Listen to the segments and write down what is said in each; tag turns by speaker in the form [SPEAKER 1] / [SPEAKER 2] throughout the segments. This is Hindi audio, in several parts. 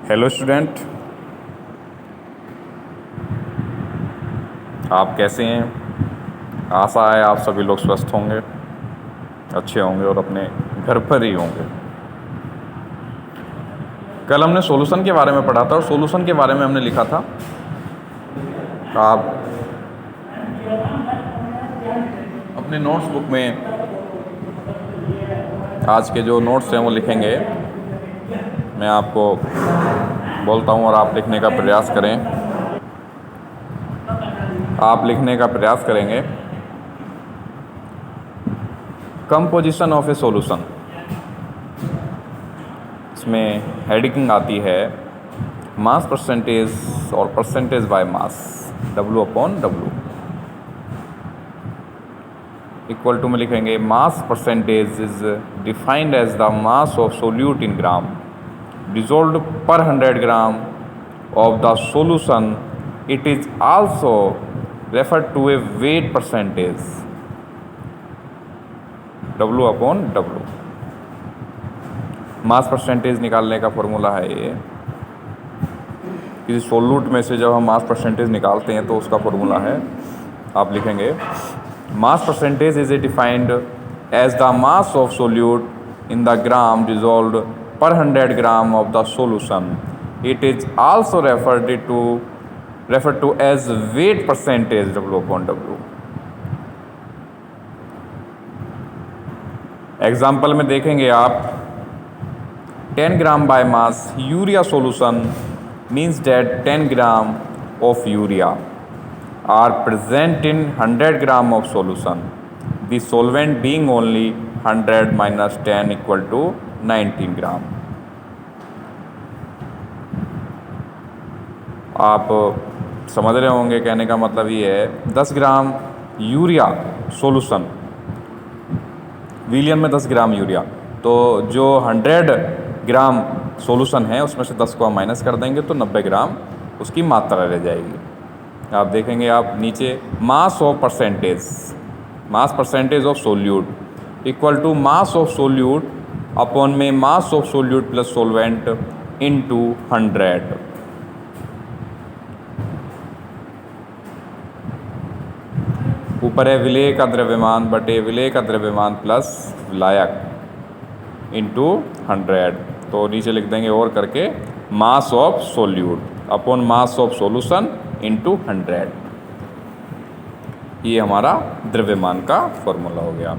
[SPEAKER 1] हेलो स्टूडेंट, आप कैसे हैं। आशा है आप सभी लोग स्वस्थ होंगे, अच्छे होंगे और अपने घर पर ही होंगे। कल हमने सॉल्यूशन के बारे में पढ़ा था और सॉल्यूशन के बारे में हमने लिखा था आप अपने नोट्स बुक में आज के जो नोट्स हैं वो लिखेंगे। मैं आपको बोलता हूँ और आप लिखने का प्रयास करें। आप लिखने का प्रयास करेंगे। कंपोजिशन ऑफ ए सॉल्यूशन, इसमें हेडिंग आती है मास परसेंटेज और percentage by mass, W/W equal to में लिखेंगे mass percentage is defined as the mass of solute in gram dissolved per 100 gram of the solution. It is also referred to a weight percentage, W/W। Mass percentage निकालने का फॉर्मूला है ये। किसी सोल्यूट में से जब हम मास परसेंटेज निकालते हैं तो उसका फॉर्मूला है, आप लिखेंगे mass percentage is defined as the mass of solute in the gram dissolved per 100 gram of the solution. It is also referred to as weight percentage, W/W। Example में देखेंगे आप 10 ग्राम by mass urea solution means that 10 gram of urea are present in 100 gram of solution, the solvent being only 100 minus 10 equal to 19 ग्राम। आप समझ रहे होंगे, कहने का मतलब ये है 10 ग्राम यूरिया सॉल्यूशन, विलियन में 10 ग्राम यूरिया, तो जो 100 ग्राम सॉल्यूशन है उसमें से 10 को हम माइनस कर देंगे तो 90 ग्राम उसकी मात्रा रह जाएगी। आप देखेंगे आप नीचे mass of percentage of solute equal to mass of solute upon में mass of solute plus solvent into 100। ऊपर है विलेय का द्रव्यमान बटे विलेय का द्रव्यमान प्लस विलायक इनटू 100, तो नीचे लिख देंगे और करके मास of solute upon mass of solution into 100। ये हमारा द्रव्यमान का फॉर्मूला हो गया।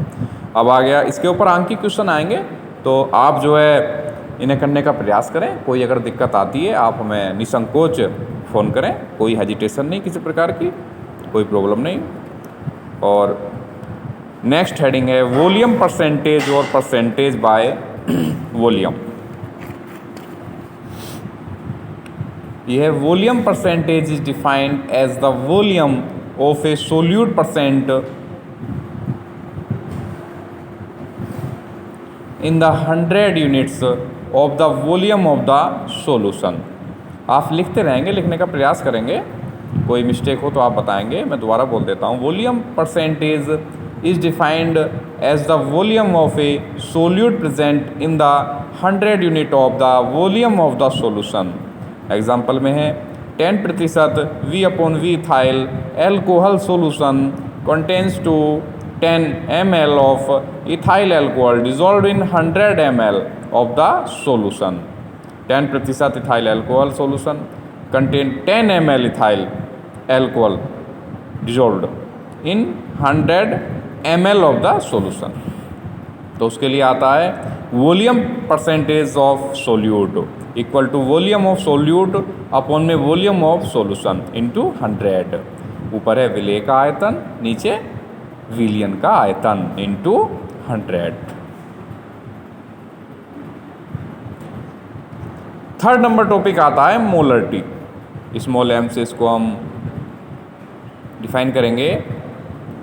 [SPEAKER 1] अब आ गया इसके ऊपर आंकिक क्वेश्चन आएंगे, तो आप जो है इन्हें करने का प्रयास करें। कोई अगर दिक्कत आती है आप हमें निसंकोच फ़ोन करें, कोई हेजिटेशन नहीं, किसी प्रकार की कोई प्रॉब्लम नहीं। और नेक्स्ट हेडिंग है वॉल्यूम परसेंटेज और परसेंटेज बाय वॉल्यूम। यह है volume percentage is defined as the volume of a solute percent in the 100 units of the volume of the solution. आप लिखते रहेंगे, लिखने का प्रयास करेंगे, कोई मिस्टेक हो तो आप बताएंगे। मैं दोबारा बोल देता हूँ, volume percentage is defined as the volume of a solute present in the 100 unit of the volume of the solution. Example में है 10% V/V ethyl alcohol solution contains to 10 ml of ethyl alcohol dissolved in 100 ml of the solution। 10% ethyl alcohol solution contain 10 ml ethyl alcohol dissolved in 100 ml of the solution। तो उसके लिए आता है volume percentage of solute equal to volume of solute upon में वॉल्यूम ऑफ सॉल्यूशन इनटू 100। ऊपर है विलेय का आयतन, नीचे विलियन का आयतन इनटू 100। थर्ड नंबर टॉपिक आता है मोलरिटी। स्मॉल m से इसको हम डिफाइन करेंगे।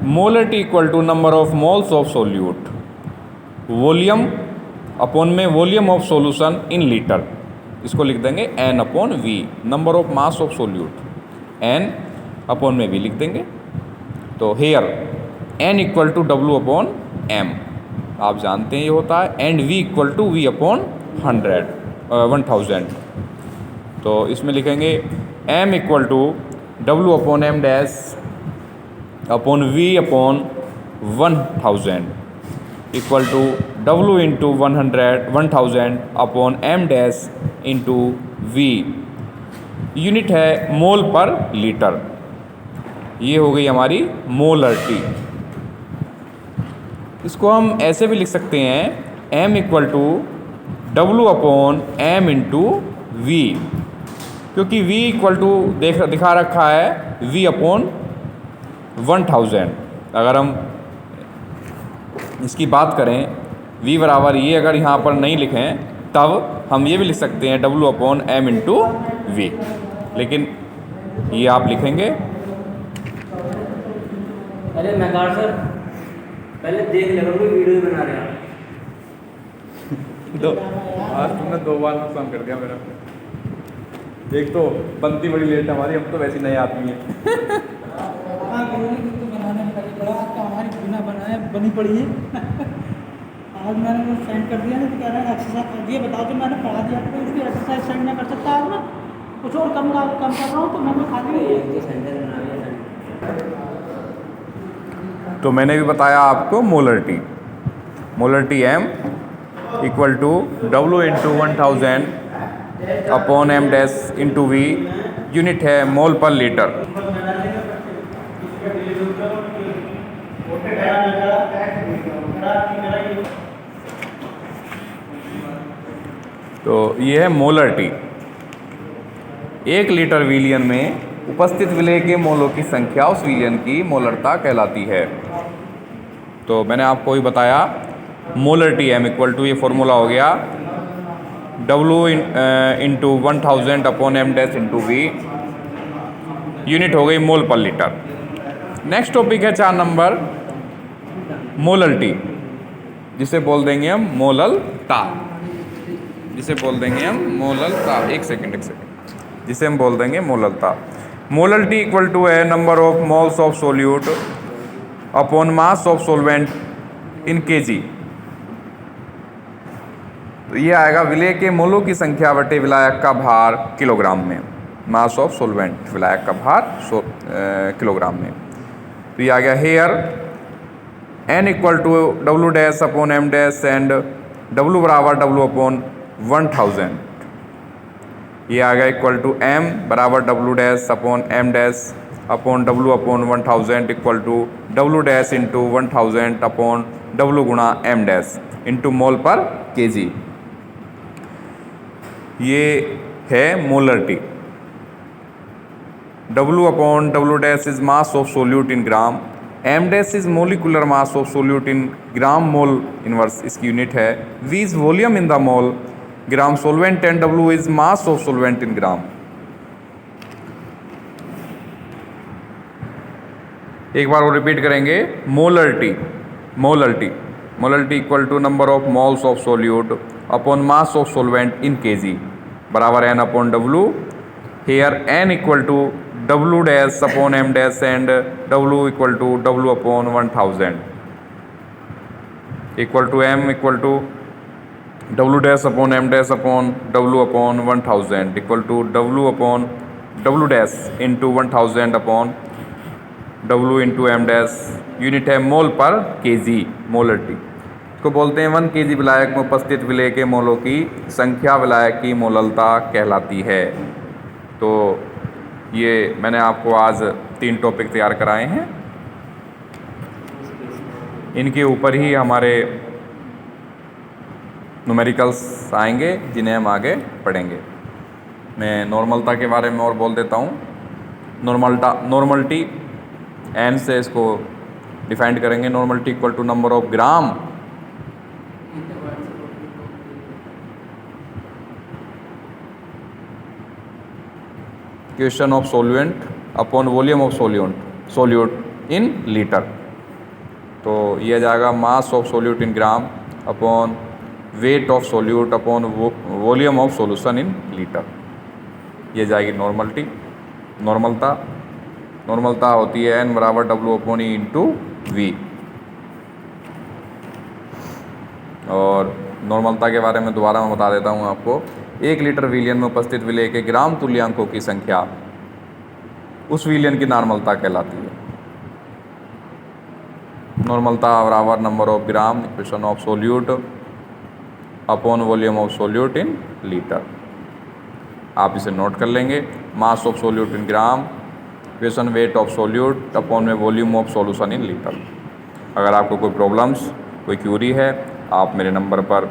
[SPEAKER 1] Molarity equal to number of moles of solute, volume upon में volume of solution in litre. इसको लिख देंगे N/V, number of mass of solute N upon में V लिख देंगे। तो hair N equal to W/M, आप जानते हैं ये होता है, and V equal to V/1000। तो इसमें लिखेंगे m equal to W upon m dash upon V upon 1000 equal to W into 1000 upon m dash into V। Unit है मोल पर लीटर। ये हो गई हमारी मोलरिटी। इसको हम ऐसे भी लिख सकते हैं m equal to W upon m into V, क्योंकि V इक्वल टू दिखा रखा है V अपॉन 1000। अगर हम इसकी बात करें V बराबर ये अगर यहाँ पर नहीं लिखें तब हम ये भी लिख सकते हैं W upon m into V, लेकिन ये आप लिखेंगे।
[SPEAKER 2] अरे मैकार सर पहले देख ले, कोई वीडियो ही बना रहे हैं।
[SPEAKER 1] आज तुमने 2 बार नुकसान कर दिया मेरा। एक तो बनती बड़ी लेट है हमारी, हम तो वैसे नए आदमी हैं।
[SPEAKER 3] हमारी बिना बनाए बनी पड़ी है। आज मैंने वो सेंड कर दिया ना, तो कह रहा है एक्सरसाइज कर दिया। बताओ तो मैंने पढ़ा दिया तो इसकी एक्सरसाइज सेंड नहीं कर सकता आज मैं, कुछ और कम कर रहा हूँ तो मैं खाली
[SPEAKER 1] तो मैंने भी बताया आपको molarity m equal to W into 1000 upon m dash into V। Unit है मोल पर लीटर। तो ये है मोलरिटी। 1 लीटर विलियन में उपस्थित विलेय के मोलों की संख्या उस विलियन की मोलरता कहलाती है। तो मैंने आपको ही बताया मोलरिटी m इक्वल टू, ये फॉर्मूला हो गया W into 1000 upon m dash into V। Unit हो गई मोल पर लीटर। नेक्स्ट टॉपिक है 4 नंबर मोलरिटी, जिसे बोल देंगे हम मोललता। जिसे बोल देंगे हम मोललता। एक सेकेंड जिसे हम बोल देंगे मोललता। मोलरिटी इक्वल टू है number of moles of solute upon mass of solvent in KG. तो ये आएगा विलेय के मोलों की संख्या बटे विलायक का भार किलोग्राम में। मास ऑफ सोलवेंट, विलायक का भार किलोग्राम में। तो ये आ गया here n equal to W dash upon m dash and W बराबर W अपॉन 1000। ये आ गया इक्वल टू m बराबर W dash upon m dash upon W upon 1000 equal to W dash into 1000 upon W गुणा m dash into mole per kg। ये है molarity. W upon W dash is mass of solute in gram, m dash is molecular mass of solute in gram mole inverse, इसकी यूनिट है। V is volume in the mole gram solvent and W is mass of solvent in gram. एक बार वो रिपीट करेंगे। Molarity equal to number of moles of solute upon mass of solvent in KG बराबर n upon W। Here n equal to W dash upon m dash and W equal to W upon 1000 equal to m equal to W dash upon m dash upon W upon 1000 equal to W upon W dash into 1000 upon W into m dash. Unit है मोल पर kg। मोलरिटी इसको बोलते हैं 1 kg विलायक में उपस्थित विलेय के मोलों की संख्या विलायक की मोललता कहलाती है। तो ये मैंने आपको आज 3 टॉपिक तैयार कराए हैं। इनके ऊपर ही हमारे न्यूमेरिकल्स आएंगे जिन्हें हम आगे पढ़ेंगे। मैं नॉर्मलता के बारे में और बोल देता हूँ। नॉर्मलिटी एन से इसको डिफाइंड करेंगे। Normality equal to number of gram question of solute upon volume of solute in litre. तो यह जाएगा mass of solute in gram upon weight of solute upon volume of solution in litre. ये जाएगी नॉर्मलता होती है n बराबर W upon E into V. और नॉर्मलता के बारे में दोबारा मैं बता देता हूँ आपको। 1 लीटर विलियन में उपस्थित विलेय के ग्राम तुल्यांकों की संख्या उस विलियन की नॉर्मलता कहलाती है। नॉर्मलता बराबर number of gram equation of solute upon volume of solute in litre. आप इसे नोट कर लेंगे। Mass of solute in gram equation weight of solute upon में volume of solution in litre. अगर आपको कोई प्रॉब्लम्स कोई क्यूरी है आप मेरे नंबर पर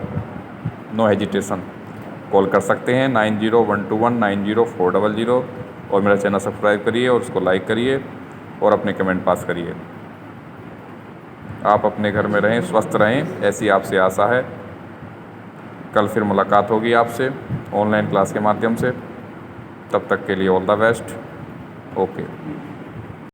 [SPEAKER 1] नो हेजिटेशन कॉल कर सकते हैं 9012190400 और मेरा चैनल सब्सक्राइब करिए और उसको लाइक करिए और अपने कमेंट पास करिए। आप अपने घर में रहें, स्वस्थ रहें, ऐसी आपसे आशा है। कल फिर मुलाकात होगी आपसे ऑनलाइन क्लास के माध्यम से। तब तक के लिए ऑल द बेस्ट। ओके।